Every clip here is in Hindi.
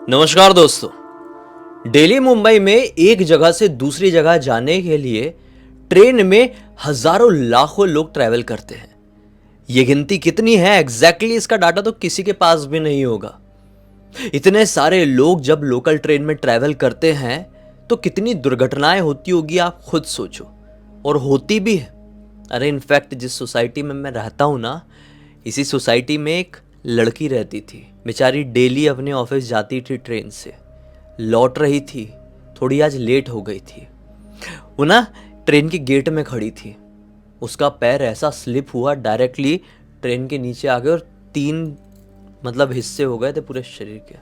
नमस्कार दोस्तों। दिल्ली मुंबई में एक जगह से दूसरी जगह जाने के लिए ट्रेन में हजारों लाखों लोग ट्रैवल करते हैं। ये गिनती कितनी है एग्जैक्टली इसका डाटा तो किसी के पास भी नहीं होगा। इतने सारे लोग जब लोकल ट्रेन में ट्रैवल करते हैं तो कितनी दुर्घटनाएं होती होगी आप खुद सोचो। और होती भी है। अरे इनफैक्ट जिस सोसाइटी में मैं रहता हूँ ना, इसी सोसाइटी में एक लड़की रहती थी। बेचारी डेली अपने ऑफिस जाती थी ट्रेन से, लौट रही थी, थोड़ी आज लेट हो गई थी। वो ना ट्रेन के गेट में खड़ी थी, उसका पैर ऐसा स्लिप हुआ डायरेक्टली ट्रेन के नीचे आ गया और तीन हिस्से हो गए थे पूरे शरीर के।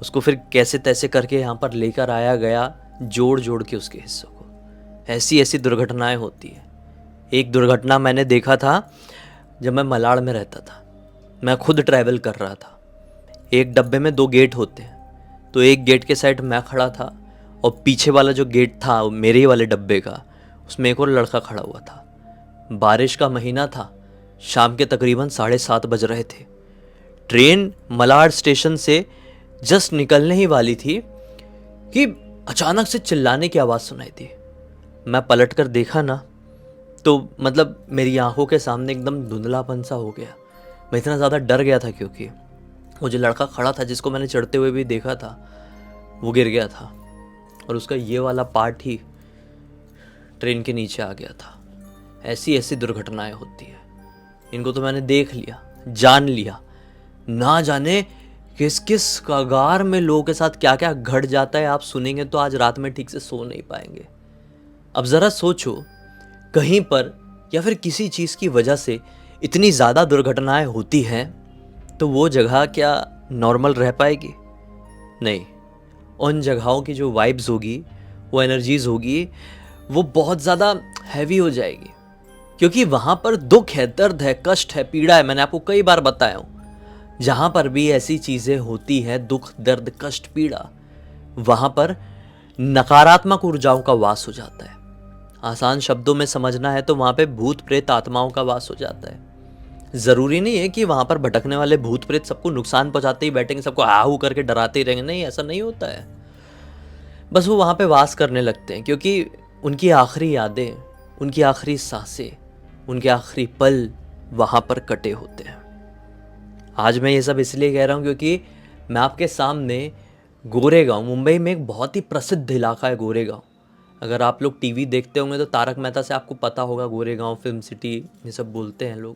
उसको फिर कैसे तैसे करके यहाँ पर लेकर आया गया, जोड़ जोड़ के उसके हिस्सों को। ऐसी ऐसी दुर्घटनाएं होती है। एक दुर्घटना मैंने देखा था जब मैं मलाड़ में रहता था। मैं खुद ट्रैवल कर रहा था। एक डब्बे में दो गेट होते हैं, तो एक गेट के साइड मैं खड़ा था और पीछे वाला जो गेट था मेरे ही वाले डब्बे का, उसमें एक और लड़का खड़ा हुआ था। बारिश का महीना था, शाम के तकरीबन 7:30 बज रहे थे। ट्रेन मलाड स्टेशन से जस्ट निकलने ही वाली थी कि अचानक से चिल्लाने की आवाज़ सुनाई दी। मैं पलट कर देखा ना तो मेरी आंखों के सामने एकदम धुंधलापन सा हो गया। मैं इतना ज़्यादा डर गया था क्योंकि वो जो लड़का खड़ा था जिसको मैंने चढ़ते हुए भी देखा था, वो गिर गया था और उसका ये वाला पार्ट ही ट्रेन के नीचे आ गया था। ऐसी ऐसी दुर्घटनाएं होती है। इनको तो मैंने देख लिया, जान लिया। ना जाने किस किस कगार में लोगों के साथ क्या क्या घट जाता है, आप सुनेंगे तो आज रात में ठीक से सो नहीं पाएंगे। अब ज़रा सोचो, कहीं पर या फिर किसी चीज़ की वजह से इतनी ज़्यादा दुर्घटनाएं होती हैं तो वो जगह क्या नॉर्मल रह पाएगी? नहीं। उन जगहों की जो वाइब्स होगी, वो एनर्जीज होगी, वो बहुत ज़्यादा हैवी हो जाएगी। क्योंकि वहाँ पर दुख है, दर्द है, कष्ट है, पीड़ा है। मैंने आपको कई बार बताया हूँ, जहाँ पर भी ऐसी चीज़ें होती हैं, दुख, दर्द, कष्ट, पीड़ा, वहाँ पर नकारात्मक ऊर्जाओं का वास हो जाता है। आसान शब्दों में समझना है तो वहाँ पे भूत प्रेत आत्माओं का वास हो जाता है। ज़रूरी नहीं है कि वहाँ पर भटकने वाले भूत प्रेत सबको नुकसान पहुँचाते ही बैठेंगे, सबको आहू करके डराते ही रहेंगे। नहीं, ऐसा नहीं होता है। बस वो वहाँ पे वास करने लगते हैं क्योंकि उनकी आखिरी यादें, उनकी आखिरी सांसें, उनके आखिरी पल वहाँ पर कटे होते हैं। आज मैं ये सब इसलिए कह रहा हूँ क्योंकि मैं आपके सामने गोरेगांव, मुंबई में एक बहुत ही प्रसिद्ध इलाका है गोरेगांव। अगर आप लोग टीवी देखते होंगे तो तारक मेहता से आपको पता होगा, गोरेगांव फिल्म सिटी ये सब बोलते हैं लोग।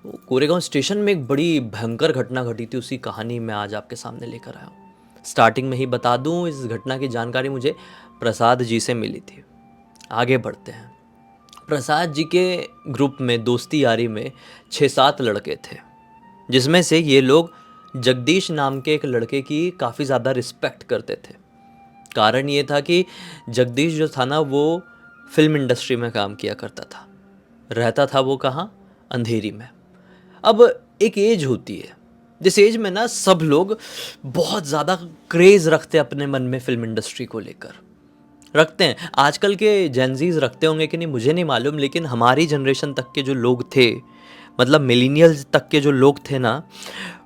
तो गोरेगांव स्टेशन में एक बड़ी भयंकर घटना घटी थी, उसी कहानी मैं आज आपके सामने लेकर आया हूँ। स्टार्टिंग में ही बता दूँ, इस घटना की जानकारी मुझे प्रसाद जी से मिली थी। आगे बढ़ते हैं। प्रसाद जी के ग्रुप में, दोस्ती यारी में 6-7 लड़के थे, जिसमें से ये लोग जगदीश नाम के एक लड़के की काफ़ी ज़्यादा रिस्पेक्ट करते थे। कारण ये था कि जगदीश जो था ना, वो फिल्म इंडस्ट्री में काम किया करता था। रहता था वो कहाँ? अंधेरी में। अब एक एज होती है जिस एज में ना सब लोग बहुत ज़्यादा क्रेज़ रखते हैं अपने मन में, फिल्म इंडस्ट्री को लेकर रखते हैं। आजकल के जेनजीज रखते होंगे कि नहीं मुझे नहीं मालूम, लेकिन हमारी जनरेशन तक के जो लोग थे, मिलीनियल्स तक के जो लोग थे ना,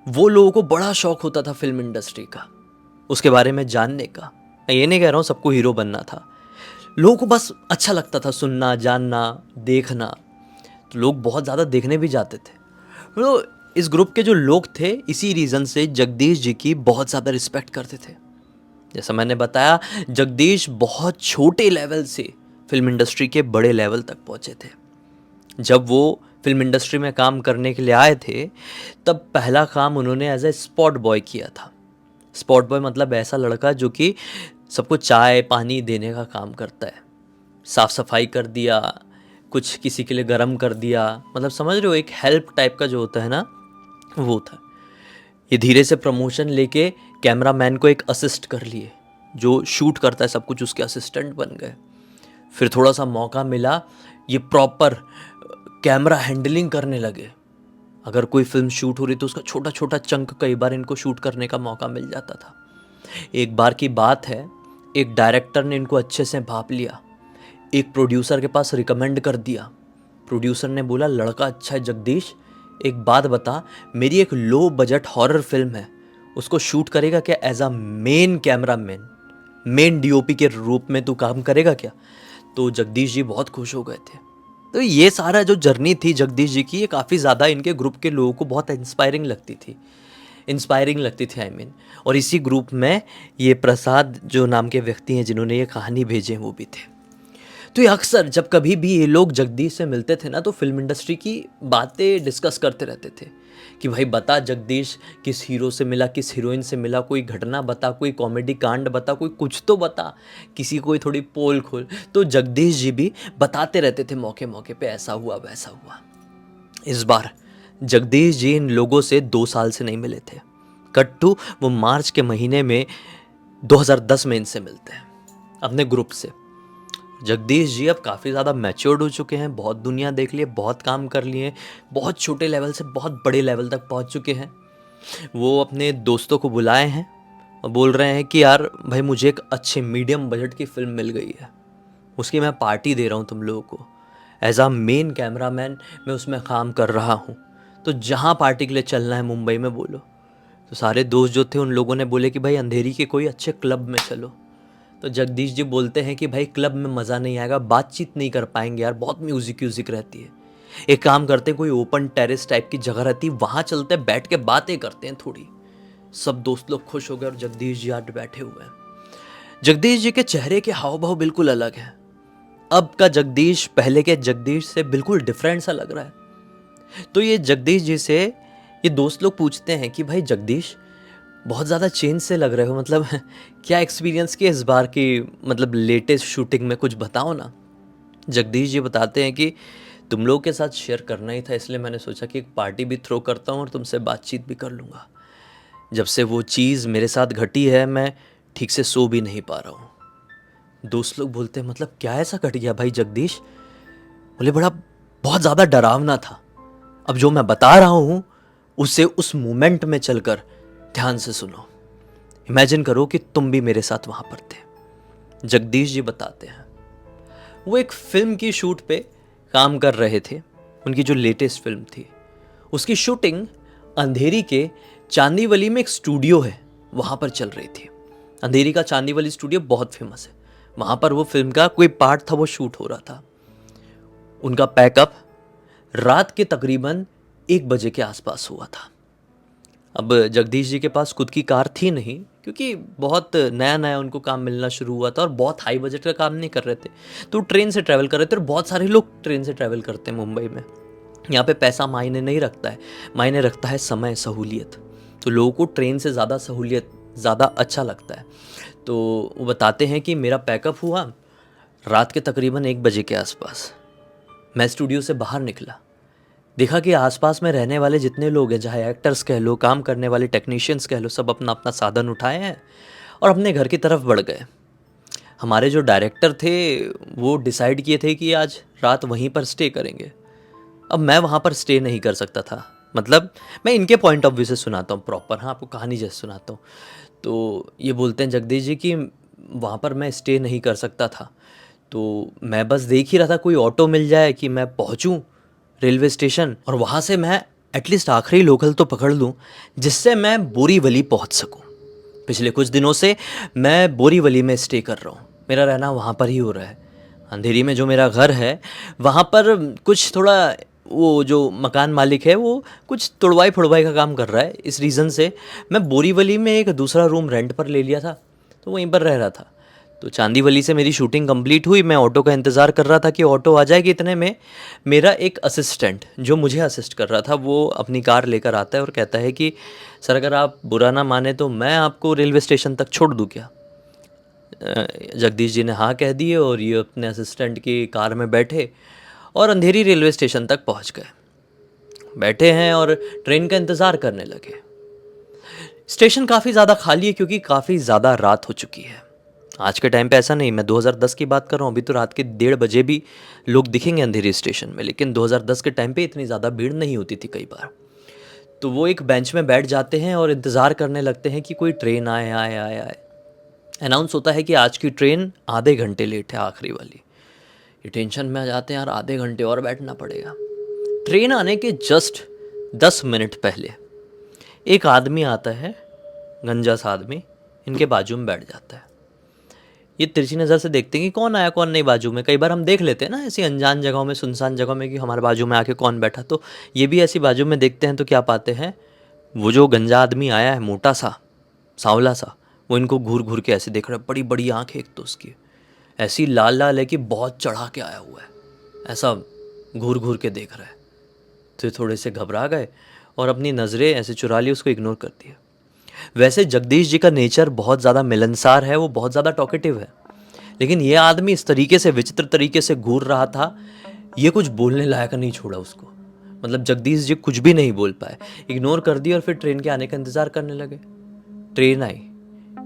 वो लोगों को बड़ा शौक होता था फिल्म इंडस्ट्री का, उसके बारे में जानने का। मैं ये नहीं कह रहा हूँ सबको हीरो बनना था, लोगों को बस अच्छा लगता था सुनना, जानना, देखना। तो लोग बहुत ज़्यादा देखने भी जाते थे। तो इस ग्रुप के जो लोग थे, इसी रीज़न से जगदीश जी की बहुत ज़्यादा रिस्पेक्ट करते थे। जैसा मैंने बताया, जगदीश बहुत छोटे लेवल से फिल्म इंडस्ट्री के बड़े लेवल तक पहुँचे थे। जब वो फिल्म इंडस्ट्री में काम करने के लिए आए थे, तब पहला काम उन्होंने एज ए स्पॉट बॉय किया था। स्पॉट बॉय ऐसा लड़का जो कि सबको चाय पानी देने का काम करता है। साफ़ सफाई कर दिया, कुछ किसी के लिए गर्म कर दिया, समझ रहे हो, एक हेल्प टाइप का जो होता है ना, वो था। ये धीरे से प्रमोशन लेके कैमरामैन को एक असिस्ट कर लिए, जो शूट करता है सब कुछ, उसके असिस्टेंट बन गए। फिर थोड़ा सा मौका मिला, ये प्रॉपर कैमरा हैंडलिंग करने लगे। अगर कोई फिल्म शूट हो रही तो उसका छोटा छोटा चंक कई बार इनको शूट करने का मौका मिल जाता था। एक बार की बात है, एक डायरेक्टर ने इनको अच्छे से भाप लिया, एक प्रोड्यूसर के पास रिकमेंड कर दिया। प्रोड्यूसर ने बोला, लड़का अच्छा है जगदीश, एक बात बता, मेरी एक लो बजट हॉरर फिल्म है, उसको शूट करेगा क्या as a main camera man, main DOP के रूप में तू काम करेगा क्या? तो जगदीश जी बहुत खुश हो गए थे। तो ये सारा जो जर्नी थी जगदीश जी की, ये काफ़ी ज़्यादा इनके ग्रुप के लोगों को बहुत इंस्पायरिंग लगती थी आई मीन। और इसी ग्रुप में ये प्रसाद जो नाम के व्यक्ति हैं जिन्होंने ये कहानी भेजे हैं वो भी थे। तो ये अक्सर जब कभी भी ये लोग जगदीश से मिलते थे ना, तो फिल्म इंडस्ट्री की बातें डिस्कस करते रहते थे कि भाई बता जगदीश, किस हीरो से मिला, किस हीरोइन से मिला, कोई घटना बता, कोई कॉमेडी कांड बता, कोई कुछ तो बता, किसी कोई थोड़ी पोल खोल। तो जगदीश जी भी बताते रहते थे मौके मौके पे, ऐसा हुआ वैसा हुआ। इस बार जगदीश जी इन लोगों से 2 साल से नहीं मिले थे। कट्टू वो मार्च के महीने में 2010 में इनसे मिलते हैं अपने ग्रुप से। जगदीश जी अब काफ़ी ज़्यादा मैच्योर्ड हो चुके हैं, बहुत दुनिया देख लिए, बहुत काम कर लिए, बहुत छोटे लेवल से बहुत बड़े लेवल तक पहुंच चुके हैं। वो अपने दोस्तों को बुलाए हैं और बोल रहे हैं कि यार भाई मुझे एक अच्छे मीडियम बजट की फिल्म मिल गई है, उसकी मैं पार्टी दे रहा हूँ तुम लोगों को। एज आ मेन कैमरामैन मैं उसमें काम कर रहा हूँ, तो जहाँ पार्टी के लिए चलना है मुंबई में बोलो। तो सारे दोस्त जो थे उन लोगों ने बोले कि भाई अंधेरी के कोई अच्छे क्लब में चलो। तो जगदीश जी बोलते हैं कि भाई क्लब में मज़ा नहीं आएगा, बातचीत नहीं कर पाएंगे यार, बहुत म्यूज़िक व्यूज़िक रहती है। एक काम करते हैं, कोई ओपन टेरेस टाइप की जगह रहती है, वहाँ चलते हैं, बैठ के बातें करते हैं थोड़ी। सब दोस्त लोग खुश हो गए और जगदीश जी आज बैठे हुए हैं। जगदीश जी के चेहरे के हाव भाव बिल्कुल अलग है। अब का जगदीश पहले के जगदीश से बिल्कुल डिफरेंट सा लग रहा है। तो ये जगदीश जी से ये दोस्त लोग पूछते हैं कि भाई जगदीश बहुत ज़्यादा चेंज से लग रहे हो, मतलब क्या एक्सपीरियंस किया इस बार की, मतलब लेटेस्ट शूटिंग में कुछ बताओ ना। जगदीश जी बताते हैं कि तुम लोगों के साथ शेयर करना ही था, इसलिए मैंने सोचा कि एक पार्टी भी थ्रो करता हूँ और तुमसे बातचीत भी कर लूँगा। जब से वो चीज़ मेरे साथ घटी है मैं ठीक से सो भी नहीं पा रहा हूँ। दोस्त लोग बोलते हैं मतलब क्या ऐसा घट गया भाई जगदीश? बोले बड़ा बहुत ज़्यादा डरावना था। अब जो मैं बता रहा हूँ उसे उस मोमेंट में चलकर ध्यान से सुनो, इमेजिन करो कि तुम भी मेरे साथ वहां पर थे। जगदीश जी बताते हैं वो एक फिल्म की शूट पे काम कर रहे थे। उनकी जो लेटेस्ट फिल्म थी उसकी शूटिंग अंधेरी के चांदीवली में एक स्टूडियो है वहां पर चल रही थी। अंधेरी का चांदीवली स्टूडियो बहुत फेमस है, वहां पर वो फिल्म का कोई पार्ट था वो शूट हो रहा था। उनका पैकअप रात के तकरीबन 1 बजे के आसपास हुआ था। अब जगदीश जी के पास खुद की कार थी नहीं, क्योंकि बहुत नया नया उनको काम मिलना शुरू हुआ था और बहुत हाई बजट का काम नहीं कर रहे थे, तो ट्रेन से ट्रैवल कर रहे थे। और बहुत सारे लोग ट्रेन से ट्रैवल करते हैं मुंबई में। यहाँ पे पैसा मायने नहीं रखता है, मायने रखता है समय, सहूलियत। तो लोगों को ट्रेन से ज़्यादा सहूलियत ज़्यादा अच्छा लगता है। तो वो बताते हैं कि मेरा पैकअप हुआ रात के तकरीबन 1 बजे के आसपास। मैं स्टूडियो से बाहर निकला, देखा कि आसपास में रहने वाले जितने लोग हैं, चाहे एक्टर्स कह लो, काम करने वाले टेक्नीशियंस कह लो, सब अपना अपना साधन उठाए हैं और अपने घर की तरफ बढ़ गए। हमारे जो डायरेक्टर थे वो डिसाइड किए थे कि आज रात वहीं पर स्टे करेंगे। अब मैं वहाँ पर स्टे नहीं कर सकता था, मतलब मैं इनके पॉइंट ऑफ व्यू से सुनाता हूँ प्रॉपर, हाँ आपको कहानी जैसे सुनाता हूँ। तो ये बोलते हैं जगदीश जी कि वहाँ पर मैं स्टे नहीं कर सकता था, तो मैं बस देख ही रहा था कोई ऑटो मिल जाए कि मैं पहुँचूँ रेलवे स्टेशन और वहाँ से मैं एटलीस्ट आखिरी लोकल तो पकड़ लूँ जिससे मैं बोरीवली पहुँच सकूँ। पिछले कुछ दिनों से मैं बोरीवली में स्टे कर रहा हूँ, मेरा रहना वहाँ पर ही हो रहा है। अंधेरी में जो मेरा घर है वहाँ पर कुछ थोड़ा वो जो मकान मालिक है वो कुछ तोड़वाई फोड़वाई का काम कर रहा है, इस रीज़न से मैं बोरीवली में एक दूसरा रूम रेंट पर ले लिया था, तो वहीं पर रह रहा था। तो चांदीवली से मेरी शूटिंग कंप्लीट हुई, मैं ऑटो का इंतज़ार कर रहा था कि ऑटो आ जाएगी। इतने में मेरा एक असिस्टेंट जो मुझे असिस्ट कर रहा था वो अपनी कार लेकर आता है और कहता है कि सर अगर आप बुरा ना माने तो मैं आपको रेलवे स्टेशन तक छोड़ दूँ क्या? जगदीश जी ने हाँ कह दिए और ये अपने असिस्टेंट की कार में बैठे और अंधेरी रेलवे स्टेशन तक पहुंच गए। बैठे हैं और ट्रेन का इंतज़ार करने लगे। स्टेशन काफ़ी ज़्यादा खाली है क्योंकि काफ़ी ज़्यादा रात हो चुकी है। आज के टाइम पे ऐसा नहीं, मैं 2010 की बात कर रहा हूँ, अभी तो रात के 1:30 बजे भी लोग दिखेंगे अंधेरी स्टेशन में, लेकिन 2010 के टाइम पे इतनी ज़्यादा भीड़ नहीं होती थी कई बार। तो वो एक बेंच में बैठ जाते हैं और इंतज़ार करने लगते हैं कि कोई ट्रेन आए आए आए आए। अनाउंस होता है कि आज की ट्रेन आधे घंटे लेट है, आखिरी वाली। ये टेंशन में आ जाते हैं यार, आधे घंटे और बैठना पड़ेगा। ट्रेन आने के जस्ट 10 मिनट पहले एक आदमी आता है गंजा सा आदमी इनके बाजू में बैठ जाता है। ये तिरछी नज़र से देखते हैं कि कौन आया कौन नहीं बाजू में। कई बार हम देख लेते हैं ना ऐसी अनजान जगहों में, सुनसान जगहों में, कि हमारे बाजू में आके कौन बैठा। तो ये भी ऐसी बाजू में देखते हैं तो क्या पाते हैं, वो जो गंजा आदमी आया है, मोटा सा सांवला सा, वो इनको घूर घूर के ऐसे देख रहा है। बड़ी बड़ी आँखें एक तो उसकी ऐसी लाल लाल है कि बहुत चढ़ा के आया हुआ है, ऐसा घूर घूर के देख रहा है। तो थोड़े से घबरा गए और अपनी नज़रें ऐसे चुरा ली, उसको इग्नोर कर दिया। वैसे जगदीश जी का नेचर बहुत ज़्यादा मिलनसार है, वो बहुत ज़्यादा टॉकेटिव है, लेकिन ये आदमी इस तरीके से, विचित्र तरीके से घूर रहा था, ये कुछ बोलने लायक नहीं छोड़ा उसको। मतलब जगदीश जी कुछ भी नहीं बोल पाए, इग्नोर कर दिया और फिर ट्रेन के आने का इंतज़ार करने लगे। ट्रेन आई,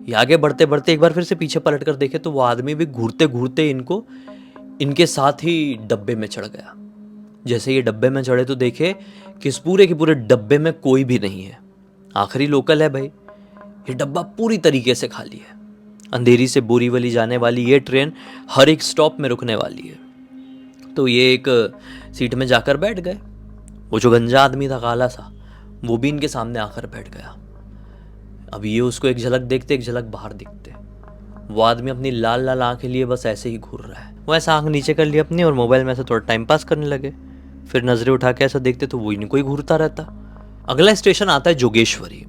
ये आगे बढ़ते बढ़ते एक बार फिर से पीछे पलट कर देखे तो वो आदमी भी घूरते घूरते इनको इनके साथ ही डब्बे में चढ़ गया। जैसे ये डब्बे में चढ़े तो देखे कि इस पूरे के पूरे डब्बे में कोई भी नहीं है। आखिरी लोकल है भाई, ये डब्बा पूरी तरीके से खाली है। अंधेरी से बोरीवली जाने वाली ये ट्रेन हर एक स्टॉप में रुकने वाली है। तो ये एक सीट में जाकर बैठ गए। वो जो गंजा आदमी था काला सा, वो भी इनके सामने आकर बैठ गया। अब ये उसको एक झलक देखते, एक झलक बाहर दिखते। वो आदमी अपनी लाल लाल आंखें लिए बस ऐसे ही घूर रहा है। वो ऐसा आंख नीचे कर ली अपनी और मोबाइल में ऐसे थोड़ा टाइम पास करने लगे। फिर नजरें उठा के ऐसा देखते तो वो इनको ही घूरता रहता। अगला स्टेशन आता है जोगेश्वरी।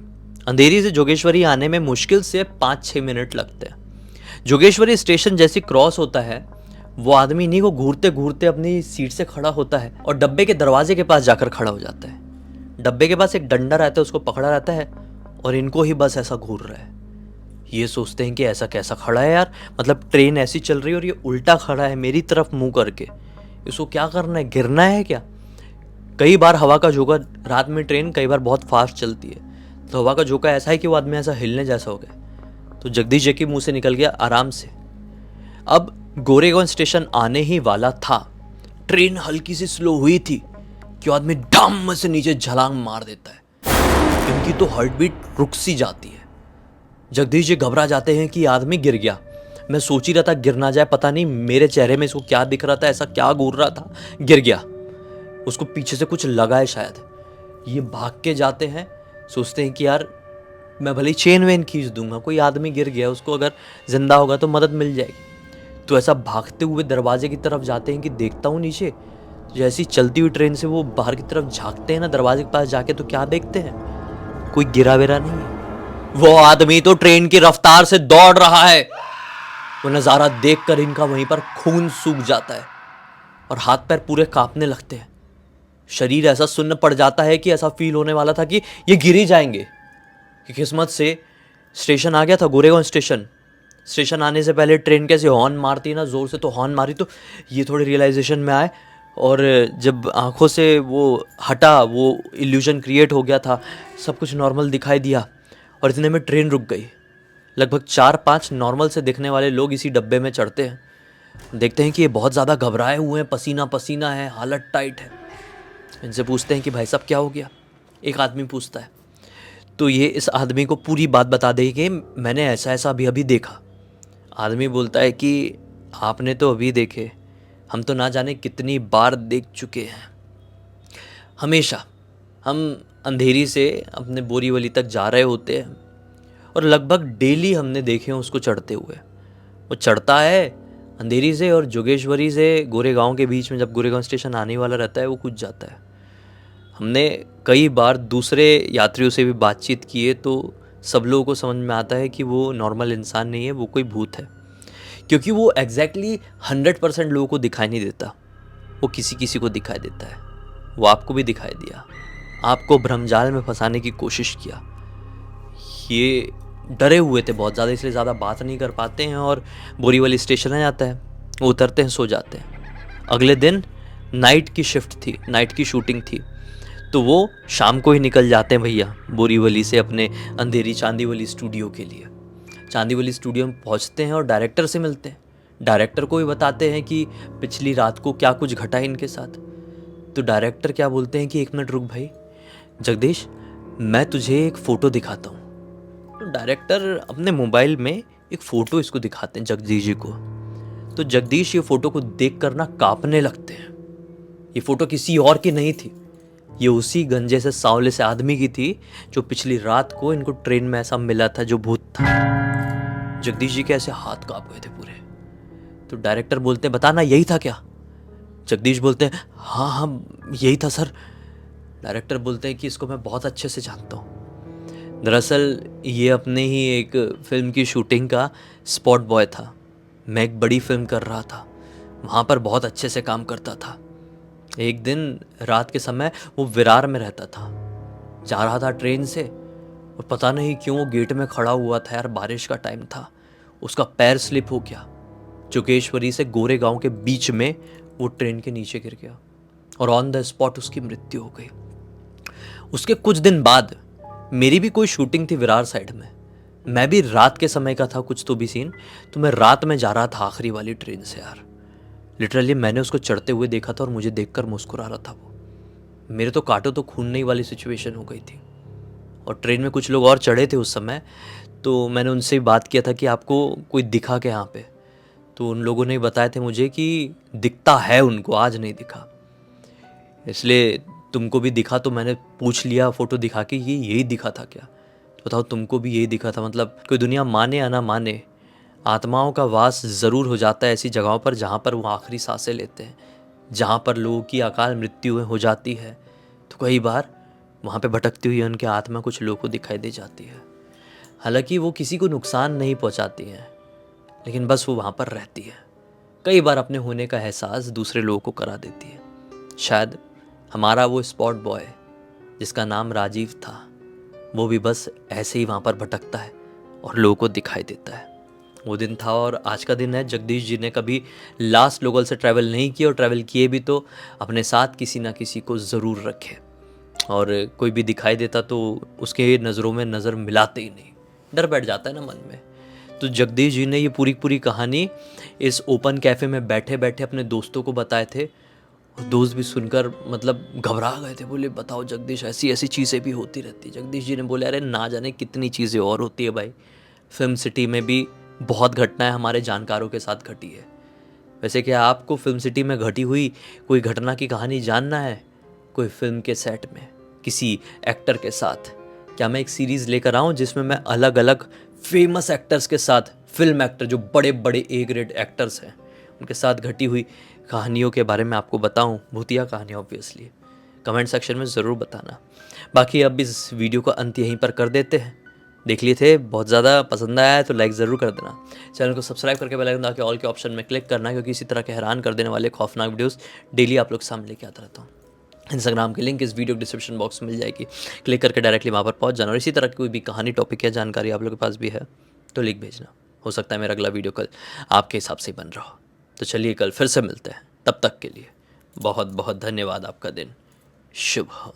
अंधेरी से जोगेश्वरी आने में मुश्किल से 5-6 मिनट लगते हैं। जोगेश्वरी स्टेशन जैसे क्रॉस होता है, वो आदमी इन्हीं को घूरते घूरते अपनी सीट से खड़ा होता है और डब्बे के दरवाजे के पास जाकर खड़ा हो जाता है। डब्बे के पास एक डंडा रहता है, उसको पकड़ा रहता है और इनको ही बस ऐसा घूर रहा है। ये सोचते हैं कि ऐसा कैसा खड़ा है यार, मतलब ट्रेन ऐसी चल रही है और ये उल्टा खड़ा है मेरी तरफ मुंह करके, इसको क्या करना है, गिरना है क्या। कई बार हवा का झोंका, रात में ट्रेन कई बार बहुत फास्ट चलती है, तो हवा का झोंका ऐसा है कि वो आदमी ऐसा हिलने जैसा हो गया। तो जगदीश जी के मुंह से निकल गया आराम से। अब गोरेगांव स्टेशन आने ही वाला था, ट्रेन हल्की सी स्लो हुई थी कि वो आदमी धम से नीचे छलांग मार देता है। इनकी तो हार्ट बीट रुक सी जाती है। जगदीश जी घबरा जाते हैं कि ये आदमी गिर गया। मैं सोच ही रहा था गिर ना जाए, पता नहीं मेरे चेहरे में इसको क्या दिख रहा था, ऐसा क्या घूर रहा था, गिर गया। उसको पीछे से कुछ लगा है शायद। ये भाग के जाते हैं, सोचते हैं कि यार मैं भले चेन वेन खींच दूंगा, कोई आदमी गिर गया, उसको अगर जिंदा होगा तो मदद मिल जाएगी। तो ऐसा भागते हुए दरवाजे की तरफ जाते हैं कि देखता हूँ नीचे। तो जैसी चलती हुई ट्रेन से वो बाहर की तरफ झांकते हैं ना दरवाजे के पास जाके, तो क्या देखते हैं, कोई गिरा विरा नहीं है। वो आदमी तो ट्रेन की रफ्तार से दौड़ रहा है। वो नजारा देखकर इनका वहीं पर खून सूख जाता है और हाथ पैर पूरे कांपने लगते हैं। शरीर ऐसा सुन्न पड़ जाता है कि ऐसा फील होने वाला था कि ये गिर ही जाएंगे। कि किस्मत से स्टेशन आ गया था, गोरेगांव स्टेशन। स्टेशन आने से पहले ट्रेन कैसे हॉर्न मारती है ना, जोर से, तो हॉर्न मारी तो ये थोड़े रियलाइजेशन में आए और जब आंखों से वो हटा, वो इल्यूजन क्रिएट हो गया था, सब कुछ नॉर्मल दिखाई दिया और इतने में ट्रेन रुक गई। लगभग 4-5 नॉर्मल से दिखने वाले लोग इसी डब्बे में चढ़ते हैं। देखते हैं कि ये बहुत ज़्यादा घबराए हुए हैं, पसीना पसीना है, हालत टाइट है। इनसे पूछते हैं कि भाई साहब क्या हो गया। एक आदमी पूछता है तो ये इस आदमी को पूरी बात बता दे कि मैंने ऐसा ऐसा अभी अभी देखा। आदमी बोलता है कि आपने तो अभी देखे, हम तो ना जाने कितनी बार देख चुके हैं। हमेशा हम अंधेरी से अपने बोरीवली तक जा रहे होते हैं और लगभग डेली हमने देखे हैं उसको चढ़ते हुए। वो चढ़ता है अंधेरी से और जोगेश्वरी से गोरेगांव के बीच में, जब गोरेगांव स्टेशन आने वाला रहता है वो कूद जाता है। हमने कई बार दूसरे यात्रियों से भी बातचीत की है तो सब लोगों को समझ में आता है कि वो नॉर्मल इंसान नहीं है, वो कोई भूत है। क्योंकि वो एग्जैक्टली 100% लोगों को दिखाई नहीं देता, वो किसी किसी को दिखाई देता है। वो आपको भी दिखाई दिया, आपको भ्रमजाल में फंसाने की कोशिश किया। ये डरे हुए थे बहुत ज़्यादा, इसलिए ज़्यादा बात नहीं कर पाते हैं और बोरीवली स्टेशन आ जाता है, वो उतरते हैं, सो जाते हैं। अगले दिन नाइट की शिफ्ट थी, नाइट की शूटिंग थी, तो वो शाम को ही निकल जाते हैं भैया बोरीवली से अपने अंधेरी चांदीवली स्टूडियो के लिए। चांदीवली स्टूडियो में पहुंचते हैं और डायरेक्टर से मिलते हैं। डायरेक्टर को भी बताते हैं कि पिछली रात को क्या कुछ घटा है इनके साथ। तो डायरेक्टर क्या बोलते हैं कि 1 मिनट रुक भाई जगदीश, मैं तुझे एक फ़ोटो दिखाता हूँ। तो डायरेक्टर अपने मोबाइल में एक फ़ोटो इसको दिखाते हैं जगदीश जी को। तो जगदीश ये फ़ोटो को देख कर ना काँपने लगते हैं। ये फ़ोटो किसी और की नहीं थी, ये उसी गंजे से सांवले से आदमी की थी जो पिछली रात को इनको ट्रेन में ऐसा मिला था, जो भूत था। जगदीश जी के ऐसे हाथ कांप गए थे पूरे। तो डायरेक्टर बोलते हैं, बताना यही था क्या? जगदीश बोलते हैं, हाँ हाँ यही था सर। डायरेक्टर बोलते हैं कि इसको मैं बहुत अच्छे से जानता हूँ। दरअसल ये अपने ही एक फिल्म की शूटिंग का स्पॉट बॉय था। मैं एक बड़ी फिल्म कर रहा था, वहाँ पर बहुत अच्छे से काम करता था। एक दिन रात के समय वो विरार में रहता था, जा रहा था ट्रेन से, और पता नहीं क्यों वो गेट में खड़ा हुआ था यार, बारिश का टाइम था। उसका पैर स्लिप हो गया, जोगेश्वरी से गोरेगांव के बीच में वो ट्रेन के नीचे गिर गया और ऑन द स्पॉट उसकी मृत्यु हो गई। उसके कुछ दिन बाद मेरी भी कोई शूटिंग थी विरार साइड में। मैं भी रात के समय का था कुछ तो भी सीन, तो मैं रात में जा रहा था आखिरी वाली ट्रेन से यार। लिटरली मैंने उसको चढ़ते हुए देखा था और मुझे देखकर मुस्कुरा रहा था वो। मेरे तो काटो तो खूनने वाली सिचुएशन हो गई थी। और ट्रेन में कुछ लोग और चढ़े थे उस समय, तो मैंने उनसे बात किया था कि आपको कोई दिखा क्या यहाँ पे? तो उन लोगों ने बताया थे मुझे कि दिखता है उनको, आज नहीं दिखा। इसलिए तुमको भी दिखा तो मैंने पूछ लिया फ़ोटो दिखा के, ये यही दिखा था क्या? तो बताओ तुमको भी यही दिखा था? मतलब कोई दुनिया माने या ना माने, आत्माओं का वास ज़रूर हो जाता है ऐसी जगहों पर जहाँ पर वो आखिरी सांसें लेते हैं, जहाँ पर लोगों की अकाल मृत्यु हो जाती है। तो कई बार वहाँ पे भटकती हुई उनकी आत्मा कुछ लोगों को दिखाई दे जाती है। हालांकि वो किसी को नुकसान नहीं पहुँचाती हैं, लेकिन बस वो वहाँ पर रहती है। कई बार अपने होने का एहसास दूसरे लोगों को करा देती है। शायद हमारा वो स्पॉट बॉय जिसका नाम राजीव था, वो भी बस ऐसे ही वहाँ पर भटकता है और लोगों को दिखाई देता है। वो दिन था और आज का दिन है। जगदीश जी ने कभी लास्ट लोकल से ट्रैवल नहीं किया, और ट्रैवल किए भी तो अपने साथ किसी ना किसी को ज़रूर रखे। और कोई भी दिखाई देता तो उसके नज़रों में नज़र मिलाते ही नहीं, डर बैठ जाता है ना मन में। तो जगदीश जी ने ये पूरी पूरी कहानी इस ओपन कैफ़े में बैठे बैठे अपने दोस्तों को बताए थे, और दोस्त भी सुनकर मतलब घबरा गए थे। बोले बताओ जगदीश, ऐसी ऐसी चीज़ें भी होती रहती। जगदीश जी ने बोले अरे ना जाने कितनी चीज़ें और होती है भाई, फिल्म सिटी में भी बहुत घटनाएं हमारे जानकारों के साथ घटी है। वैसे क्या आपको फिल्म सिटी में घटी हुई कोई घटना की कहानी जानना है? कोई फिल्म के सेट में किसी एक्टर के साथ? क्या मैं एक सीरीज़ लेकर आऊँ जिसमें मैं अलग अलग फेमस एक्टर्स के साथ, फिल्म एक्टर जो बड़े बड़े ए ग्रेड एक्टर्स हैं, उनके साथ घटी हुई कहानियों के बारे में आपको बताऊं? भूतिया कहानी ऑब्वियसली। कमेंट सेक्शन में ज़रूर बताना। बाकी अब इस वीडियो का अंत यहीं पर कर देते हैं। देख लिए थे, बहुत ज़्यादा पसंद आया है तो लाइक ज़रूर कर देना। चैनल को सब्सक्राइब करके बेल आइकन दबा के ऑल के ऑप्शन में क्लिक करना, क्योंकि इसी तरह के हैरान कर देने वाले खौफनाक वीडियोस डेली आप लोग सामने लेके आता रहता हूँ। इंस्टाग्राम की लिंक इस वीडियो डिस्क्रिप्शन बॉक्स में मिल जाएगी, क्लिक करके डायरेक्टली वहाँ पर पहुँच जाना। और इसी तरह की कोई भी कहानी, टॉपिक या जानकारी आप लोग के पास भी है तो लिख भेजना। हो सकता है मेरा अगला वीडियो कल आपके हिसाब से ही बन रहा हो। तो चलिए कल फिर से मिलते हैं, तब तक के लिए बहुत बहुत धन्यवाद। आपका दिन शुभ हो।